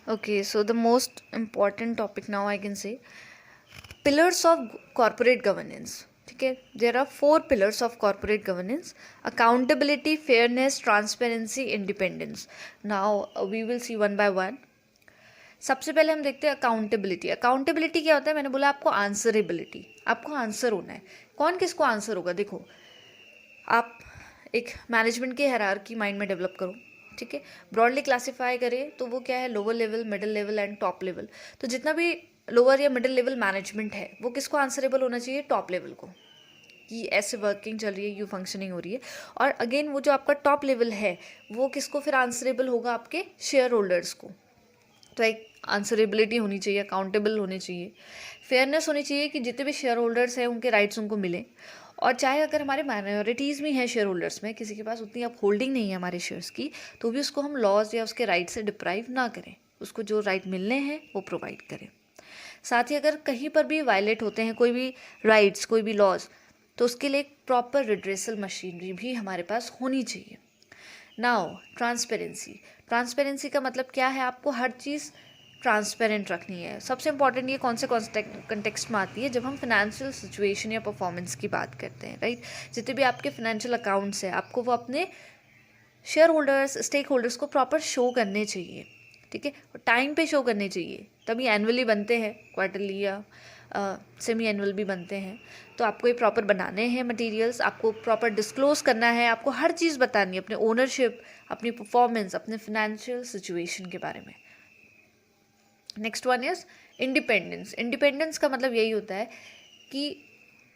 Okay, so the most important topic now I can say pillars of corporate governance. ठीक है, there are 4 pillars of corporate governance: accountability, fairness, transparency, independence. Now we will see one by one. सबसे पहले हम देखते हैं accountability. Accountability क्या होता है? मैंने बोला आपको आंसरेबिलिटी, आपको आंसर होना है. कौन किसको आंसर होगा? देखो, आप एक मैनेजमेंट की हायरार्की माइंड में डेवलप करो. ठीक है, ब्रॉडली क्लासीफाई करें तो वो क्या है? Lower level, middle level and top level. तो जितना भी लोअर या मिडिल लेवल मैनेजमेंट है वो किसको आंसरेबल होना चाहिए? टॉप लेवल को, कि ऐसे वर्किंग चल रही है, यू फंक्शनिंग हो रही है. और अगेन वो जो आपका टॉप लेवल है वो किसको फिर आंसरेबल होगा? आपके शेयर होल्डर्स को. तो एक आंसरेबिलिटी होनी चाहिए, अकाउंटेबल होनी चाहिए, फेयरनेस होनी चाहिए कि जितने भी शेयर होल्डर्स हैं उनके राइट्स उनको मिले. और चाहे अगर हमारे माइनॉरिटीज़ भी हैं शेयर होल्डर्स में, किसी के पास उतनी अब होल्डिंग नहीं है हमारे शेयर्स की, तो भी उसको हम लॉज या उसके राइट से डिप्राइव ना करें, उसको जो राइट मिलने हैं वो प्रोवाइड करें. साथ ही अगर कहीं पर भी वायलेट होते हैं कोई भी राइट्स, कोई भी लॉज, तो उसके लिए एक प्रॉपर रिड्रेसल मशीनरी भी हमारे पास होनी चाहिए. Now transparency. ट्रांसपेरेंसी का मतलब क्या है? आपको हर चीज़ ट्रांसपेरेंट रखनी है. सबसे इंपॉर्टेंट ये कौन से कंटेक्स्ट में आती है? जब हम फाइनेंशियल सिचुएशन या परफॉर्मेंस की बात करते हैं, राइट. जितने भी आपके फाइनेंशियल अकाउंट्स हैं आपको वो अपने शेयर होल्डर्स, स्टेक होल्डर्स को प्रॉपर शो करने चाहिए. ठीक है, टाइम पे शो करने चाहिए. तभी एनुअली बनते हैं, क्वार्टरली या सेमी एनुअल भी बनते हैं. तो आपको ये प्रॉपर बनाने हैं मटेरियल्स, आपको प्रॉपर डिस्क्लोज करना है, आपको हर चीज़ बतानी है, अपने ओनरशिप, अपनी परफॉर्मेंस, अपने फाइनेंशियल सिचुएशन के बारे में. Next one is independence. Independence का मतलब यही होता है कि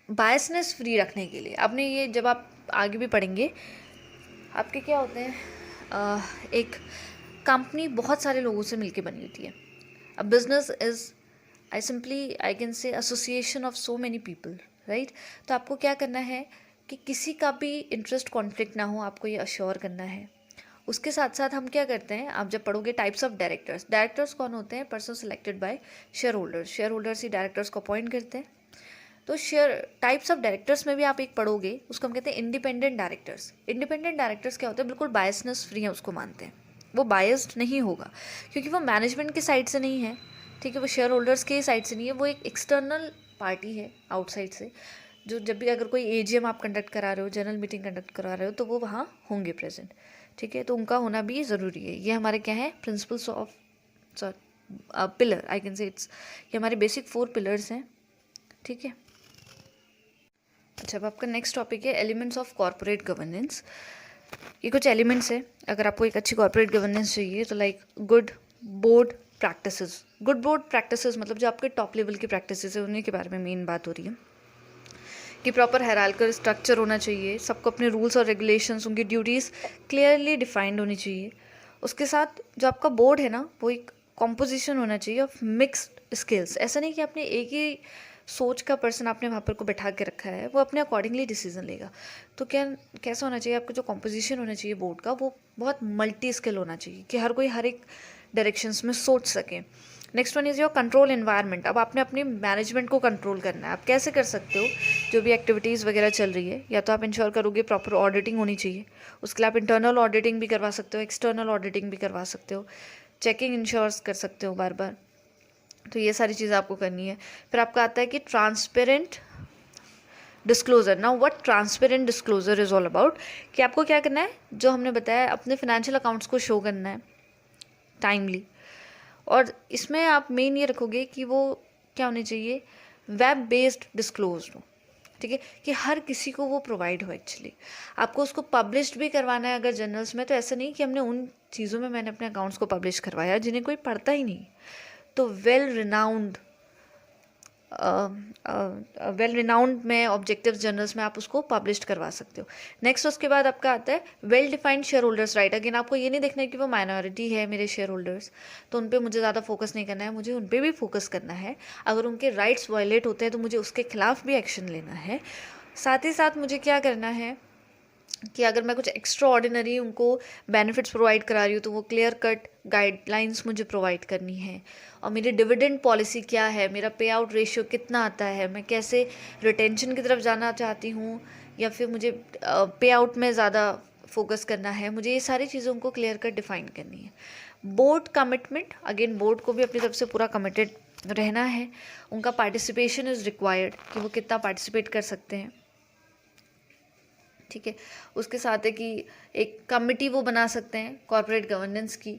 बायसनेस फ्री रखने के लिए. आपने ये जब आप आगे भी पढ़ेंगे, आपके क्या होते हैं, एक कंपनी बहुत सारे लोगों से मिलके बनी होती है. A business is I can say association of so many people, right. तो आपको क्या करना है कि किसी का भी इंटरेस्ट कॉन्फ्लिक्ट ना हो, आपको ये अश्योर करना है. उसके साथ साथ हम क्या करते हैं, आप जब पढ़ोगे टाइप्स ऑफ डायरेक्टर्स. डायरेक्टर्स कौन होते हैं? Person selected bye share holders. Share holders ही डायरेक्टर्स को अपॉइंट करते हैं. तो शेयर टाइप्स ऑफ डायरेक्टर्स में भी आप एक पढ़ोगे, उसको हम कहते हैं इंडिपेंडेंट डायरेक्टर्स. इंडिपेंडेंट डायरेक्टर्स क्या होते हैं? बिल्कुल बायसनेस फ्री है, उसको मानते हैं. वो बायस्ड नहीं होगा क्योंकि वो मैनेजमेंट की साइड से नहीं है. ठीक है, वो शेयर होल्डर्स के साइड से नहीं है, वो एक एक्सटर्नल पार्टी है आउटसाइड से, जो जब भी अगर कोई एजीएम आप कंडक्ट करा रहे हो, जनरल मीटिंग कंडक्ट करा रहे हो, तो वो वहाँ होंगे प्रेजेंट. ठीक है, तो उनका होना भी ज़रूरी है. ये हमारे क्या है? Principles of pillar, I can say it's, ये हमारे बेसिक 4 पिलर्स हैं. ठीक है. अच्छा, अब आपका नेक्स्ट टॉपिक है एलिमेंट्स ऑफ कॉर्पोरेट गवर्नेंस. ये कुछ एलिमेंट्स है. अगर आपको एक अच्छी कॉर्पोरेट गवर्नेंस चाहिए तो like good board practices. Good board practices मतलब जो आपके टॉप लेवल की प्रैक्टिसेस है उन्हीं के बारे में मेन बात हो रही है. कि प्रॉपर हायरार्किकल स्ट्रक्चर होना चाहिए, सबको अपने रूल्स और रेगुलेशंस, उनकी ड्यूटीज़ क्लियरली डिफाइंड होनी चाहिए. उसके साथ जो आपका बोर्ड है ना, वो एक कॉम्पोजिशन होना चाहिए ऑफ मिक्स्ड स्किल्स. ऐसा नहीं कि आपने एक ही सोच का पर्सन आपने वहाँ पर को बैठा के रखा है, वो अपने अकॉर्डिंगली डिसीजन लेगा. तो कैसा होना चाहिए? आपका जो कॉम्पोजिशन होना चाहिए बोर्ड का, वो बहुत मल्टी स्किल होना चाहिए कि हर कोई हर एक डायरेक्शंस में सोच सके. Next one is your control environment. अब आपने अपनी मैनेजमेंट को कंट्रोल करना है. आप कैसे कर सकते हो? जो भी एक्टिविटीज़ वगैरह चल रही है, या तो आप इंश्योर करोगे प्रॉपर ऑडिटिंग होनी चाहिए. उसके लिए आप इंटरनल ऑडिटिंग भी करवा सकते हो, एक्सटर्नल ऑडिटिंग भी करवा सकते हो, चेकिंग इंश्योर्स कर सकते हो बार बार. तो ये सारी चीज़ें आपको करनी है. फिर आपका आता है कि transparent disclosure. Now what transparent disclosure is all about, कि आपको क्या करना है? जो हमने बताया, अपने फाइनेंशियल अकाउंट्स को शो करना है टाइमली. और इसमें आप मेन ये रखोगे कि वो क्या होने चाहिए? वेब बेस्ड डिस्क्लोज हो. ठीक है, कि हर किसी को वो प्रोवाइड हो. एक्चुअली आपको उसको पब्लिश्ड भी करवाना है अगर जर्नल्स में, तो ऐसा नहीं कि हमने उन चीज़ों में मैंने अपने अकाउंट्स को पब्लिश करवाया जिन्हें कोई पढ़ता ही नहीं. तो वेल रिनाउंड में ऑब्जेक्टिव जर्नल्स में आप उसको पब्लिश करवा सकते हो. नेक्स्ट उसके बाद आपका आता है well defined share holders right. Again आपको ये नहीं देखना है कि वो माइनॉरिटी है मेरे शेयर होल्डर्स, तो उन पर मुझे ज़्यादा फोकस नहीं करना है. मुझे उन पर भी फोकस करना है. अगर उनके राइट्स वायलेट होते हैं तो मुझे उसके खिलाफ भी एक्शन लेना है. साथ ही साथ मुझे क्या करना है कि अगर मैं कुछ एक्स्ट्रा ऑर्डिनरी उनको बेनिफिट्स प्रोवाइड करा रही हूँ तो वो क्लियर कट गाइडलाइंस मुझे प्रोवाइड करनी है. और मेरी डिविडेंड पॉलिसी क्या है, मेरा पे आउट रेशियो कितना आता है, मैं कैसे रिटेंशन की तरफ जाना चाहती हूँ या फिर मुझे पे आउट में ज़्यादा फोकस करना है, मुझे ये सारी चीज़ों को क्लियर कट डिफाइन करनी है. बोर्ड कमिटमेंट, अगेन बोर्ड को भी अपनी तरफ से पूरा कमिटेड रहना है, उनका पार्टिसिपेशन इज़ रिक्वायर्ड कि वो कितना पार्टिसिपेट कर सकते हैं, ठीक है। उसके साथ है कि एक कमिटी वो बना सकते हैं कॉर्पोरेट गवर्नेंस की,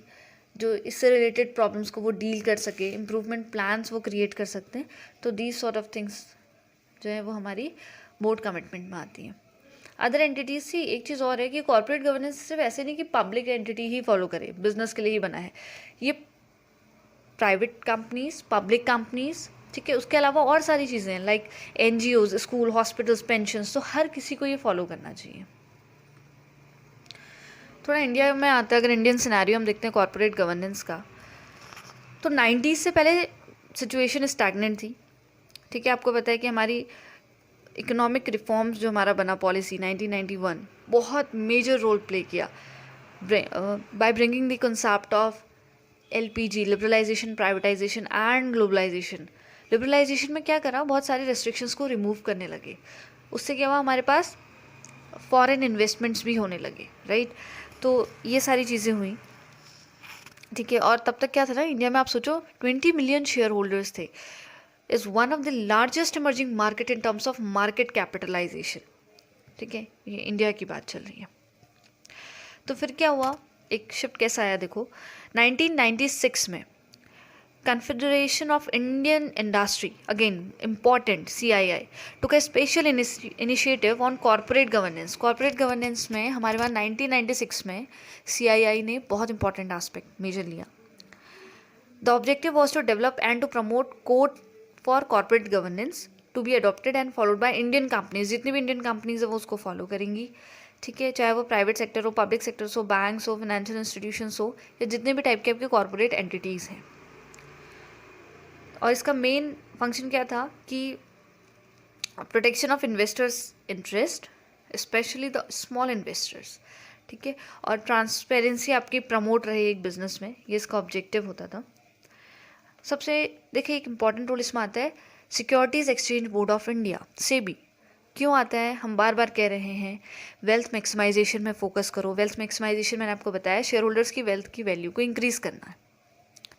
जो इससे रिलेटेड प्रॉब्लम्स को वो डील कर सके, इम्प्रूवमेंट प्लान्स वो क्रिएट कर सकते हैं। तो दीज सॉर्ट ऑफ थिंग्स जो है वो हमारी बोर्ड कमिटमेंट में आती हैं। अदर एंटिटीज़ से एक चीज़ और है कि कॉर्पोरेट गवर्नेंस सिर्फ ऐसे नहीं कि पब्लिक एंटिटी ही फॉलो करे, बिजनेस के लिए ही बना है, ये प्राइवेट कंपनीज, पब्लिक कंपनीज, ठीक है, उसके अलावा और सारी चीज़ें हैं like NGOs, school, hospitals, pensions, तो हर किसी को ये फॉलो करना चाहिए। थोड़ा इंडिया में आता है, अगर इंडियन सिनेरियो हम देखते हैं कॉर्पोरेट गवर्नेंस का, तो 90s से पहले सिचुएशन स्टैग्नेंट थी, ठीक है। आपको पता है कि हमारी इकोनॉमिक रिफॉर्म्स जो हमारा बना पॉलिसी 1991 बहुत मेजर रोल प्ले किया by bringing the concept of LPG, liberalisation, privatisation and globalisation. Liberalisation में क्या करा, बहुत सारे रेस्ट्रिक्शंस को रिमूव करने लगे, उससे क्या हुआ, हमारे पास फॉरेन इन्वेस्टमेंट्स भी होने लगे, राइट। तो ये सारी चीज़ें हुई, ठीक है। और तब तक क्या था ना, इंडिया में आप सोचो 20 मिलियन शेयर होल्डर्स थे, is one of the largest emerging market in terms of market capitalisation, ठीक है, ये इंडिया की बात चल रही है। तो फिर क्या हुआ, एक शिफ्ट कैसा आया देखो, 1996 में confederation of Indian industry, again important, CII took a special initiative on corporate governance. Corporate governance में हमारे पास 1996 में CII ने बहुत इंपॉर्टेंट एस्पेक्ट मेजर लिया। The objective was to develop and to promote code for corporate governance to be adopted and followed by Indian companies. जितनी भी Indian companies है वो उसको फॉलो करेंगी, ठीक है, चाहे वो प्राइवेट सेक्टर हो, पब्लिक सेक्टर हो, बैंक्स हो, फाइनेंशियल इंस्टीट्यूशंस हो, या जितने भी टाइप के आपके कॉर्पोरेट एंटिटीज़ हैं। और इसका मेन फंक्शन क्या था कि protection of investors interest, specially the small investors, ठीक है, और ट्रांसपेरेंसी आपकी प्रमोट रहे एक बिजनेस में, ये इसका ऑब्जेक्टिव होता था। सबसे देखिए एक इम्पॉर्टेंट रोल इसमें आता है securities exchange board of India, SEBI। क्यों आता है, हम बार बार कह रहे हैं वेल्थ मैक्सिमाइजेशन में फोकस करो। वेल्थ मैक्सिमाइजेशन मैंने आपको बताया शेयर होल्डर्स की वेल्थ की वैल्यू को इंक्रीज़ करना है,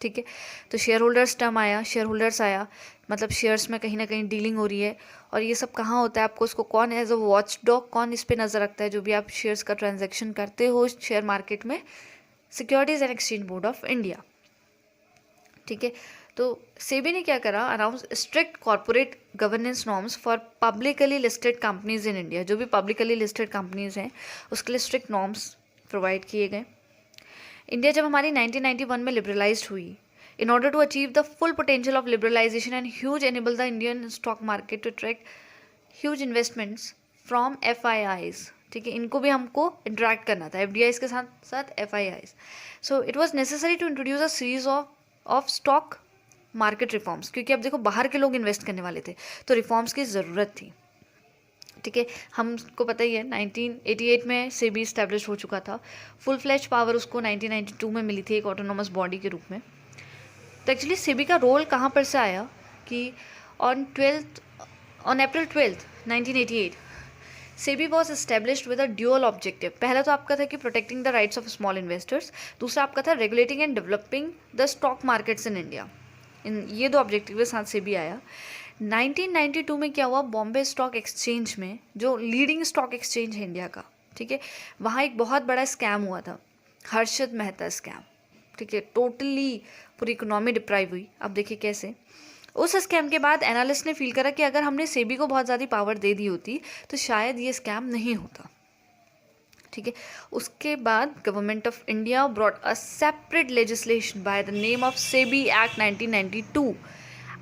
ठीक है। तो शेयर होल्डर्स टर्म आया, शेयर होल्डर्स आया, मतलब शेयर्स में कहीं ना कहीं डीलिंग हो रही है, और ये सब कहाँ होता है, आपको उसको कौन एज अ वॉच डॉग, कौन इस पर नज़र रखता है, जो भी आप शेयर्स का ट्रांजैक्शन करते हो शेयर मार्केट में, securities and exchange board of India, ठीक है। तो SEBI ने क्या करा, announce strict corporate governance norms for publicly listed companies in India. जो भी पब्लिकली लिस्टेड कंपनीज हैं उसके लिए स्ट्रिक्ट नॉर्म्स प्रोवाइड किए गए। इंडिया जब हमारी 1991 में लिबरलाइज्ड हुई, in order to achieve the full potential of liberalization and huge enable the Indian stock market to attract huge investments from FIIs, ठीक है, इनको भी हमको इंटरेक्ट करना था, FDIs के साथ साथ FIIs। So it was necessary to introduce a series of stock market reforms, क्योंकि अब देखो बाहर के लोग इन्वेस्ट करने वाले थे, तो रिफॉर्म्स की ज़रूरत थी, ठीक है। हमको पता ही है 1988 में SEBI इस्टेब्लिश हो चुका था, फुल फ्लैश पावर उसको 1992 में मिली थी एक ऑटोनोमस बॉडी के रूप में। तो एक्चुअली SEBI का रोल कहाँ पर से आया कि on April 12, 1988 SEBI was established with a dual objective. पहला तो आपका था कि protecting the rights of small investors, दूसरा आपका था regulating and developing the stock markets in India. इन ये दो ऑब्जेक्टिव के साथ SEBI आया। 1992 में क्या हुआ, बॉम्बे स्टॉक एक्सचेंज में, जो लीडिंग स्टॉक एक्सचेंज है इंडिया का, ठीक है, वहाँ एक बहुत बड़ा स्कैम हुआ था, हर्षद मेहता स्कैम, ठीक है, टोटली पूरी इकोनॉमी डिप्राइव हुई। अब देखिए कैसे, उस स्कैम के बाद एनालिस्ट ने फील करा कि अगर हमने SEBI को बहुत ज़्यादा पावर दे दी होती तो शायद ये स्कैम नहीं होता, ठीक है। उसके बाद government of India brought a separate legislation by the name of SEBI act 1992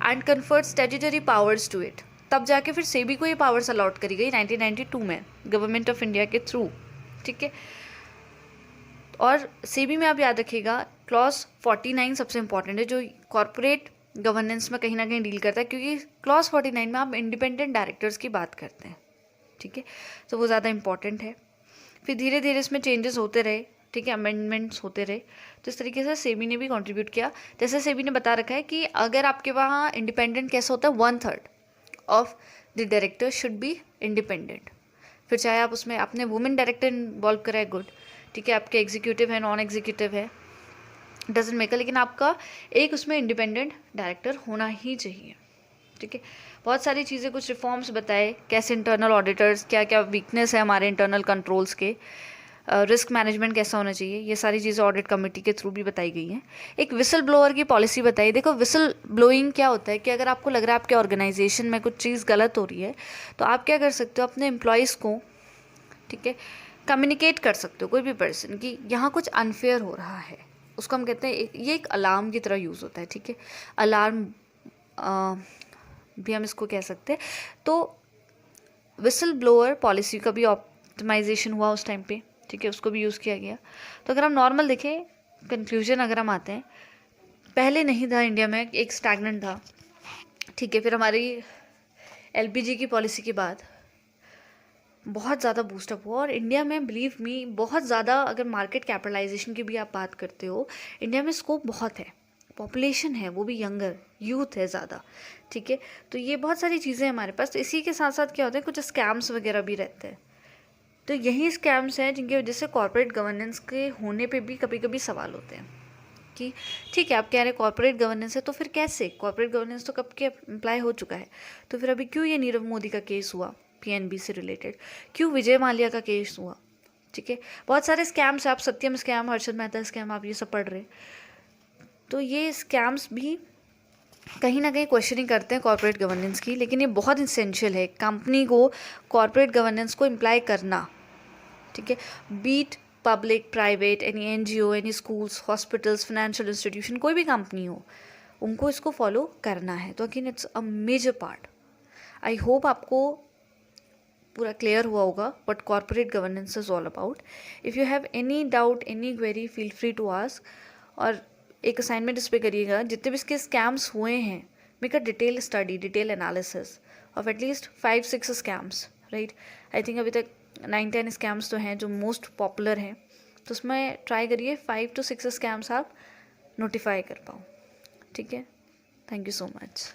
and conferred statutory powers to it. तब जाके फिर SEBI को ये पावर्स अलॉट करी गई 1992 में गवर्नमेंट ऑफ इंडिया के थ्रू, ठीक है। और SEBI में आप याद रखिएगा क्लॉज 49 सबसे इंपॉर्टेंट है, जो कॉर्पोरेट गवर्नेंस में कहीं ना कहीं डील करता है, क्योंकि क्लॉज 49 में आप इंडिपेंडेंट डायरेक्टर्स की बात करते हैं, ठीक है, तो वो ज़्यादा इंपॉर्टेंट है। फिर धीरे धीरे इसमें चेंजेस होते रहे, ठीक है, अमेंडमेंट्स होते रहे, तो इस तरीके से SEBI ने भी कंट्रीब्यूट किया। जैसे SEBI ने बता रखा है कि अगर आपके वहाँ इंडिपेंडेंट कैसे होता है, 1/3 of the director should be independent. फिर चाहे आप उसमें अपने वुमेन डायरेक्टर इन्वॉल्व कराए, गुड, ठीक है, आपके एग्जीक्यूटिव है, नॉन एग्जीक्यूटिव है, डजेंट मेकर, लेकिन आपका एक उसमें इंडिपेंडेंट डायरेक्टर होना ही चाहिए, ठीक है। बहुत सारी चीज़ें, कुछ रिफॉर्म्स बताए, कैसे इंटरनल ऑडिटर्स, क्या क्या वीकनेस है हमारे इंटरनल कंट्रोल्स के, रिस्क मैनेजमेंट कैसा होना चाहिए, ये सारी चीज़ें ऑडिट कमेटी के थ्रू भी बताई गई हैं। एक विसल ब्लोअर की पॉलिसी बताई। देखो विसल ब्लोइंग क्या होता है कि अगर आपको लग रहा है आपके ऑर्गेनाइजेशन में कुछ चीज़ गलत हो रही है, तो आप क्या कर सकते हो, अपने एम्प्लॉयज़ को, ठीक है, कम्युनिकेट कर सकते हो, कोई भी पर्सन, कि यहाँ कुछ अनफेयर हो रहा है। उसको हम कहते हैं, ये एक अलार्म की तरह यूज़ होता है, ठीक है, अलार्म भी हम इसको कह सकते हैं। तो विसल ब्लोअर पॉलिसी का भी ऑप्टिमाइजेशन हुआ उस टाइम पे, ठीक है, उसको भी यूज़ किया गया। तो अगर हम नॉर्मल देखें, कंक्लूजन अगर हम आते हैं, पहले नहीं था इंडिया में, एक स्टैग्नेंट था, ठीक है। फिर हमारी एलपीजी की पॉलिसी के बाद बहुत ज़्यादा बूस्टअप हुआ, और इंडिया में बिलीव मी बहुत ज़्यादा, अगर मार्केट कैपिटलाइजेशन की भी आप बात करते हो, इंडिया में स्कोप बहुत है, पॉपुलेशन है, वो भी यंगर यूथ है ज़्यादा, ठीक है। तो ये बहुत सारी चीज़ें हमारे पास। तो इसी के साथ साथ क्या होता है, कुछ स्कैम्स वगैरह भी रहते हैं। तो यही स्कैम्स हैं जिनकी वजह से कॉर्पोरेट गवर्नेंस के होने पे भी कभी कभी सवाल होते हैं कि ठीक है, आप कह रहे हैं कॉर्पोरेट गवर्नेंस है, तो फिर कैसे? कॉर्पोरेट गवर्नेंस तो कब के अप्लाई हो चुका है, तो फिर अभी क्यों ये नीरव मोदी का केस हुआ पीएनबी से रिलेटेड, क्यों विजय माल्या का केस हुआ, ठीक है। बहुत सारे स्कैम्स, आप सत्यम स्कैम, हर्षद मेहता स्कैम, आप ये सब पढ़ रहे, तो ये स्कैम्स भी कहीं ना कहीं क्वेश्चनिंग करते हैं कॉर्पोरेट गवर्नेंस की। लेकिन ये बहुत इसेंशियल है कंपनी को कॉर्पोरेट गवर्नेंस को इम्प्लाई करना, ठीक है। Be it public, private, any NGO, any schools, hospitals, financial institution, कोई भी कंपनी हो, उनको इसको फॉलो करना है। तो again it's a major part. I hope आपको पूरा क्लियर हुआ होगा what corporate governance is all about. If you have any doubt, any query, feel free to ask. और एक असाइनमेंट इस पर करिएगा, जितने भी इसके स्कैम्स हुए हैं, make a detail study, detail analysis of at least 5-6 scams, right. I think अभी तक 9-10 स्कैम्स तो हैं जो मोस्ट पॉपुलर हैं, तो उसमें ट्राई करिए 5 to 6 स्कैम्स आप नोटिफाई कर पाओ, ठीक है। Thank you so much.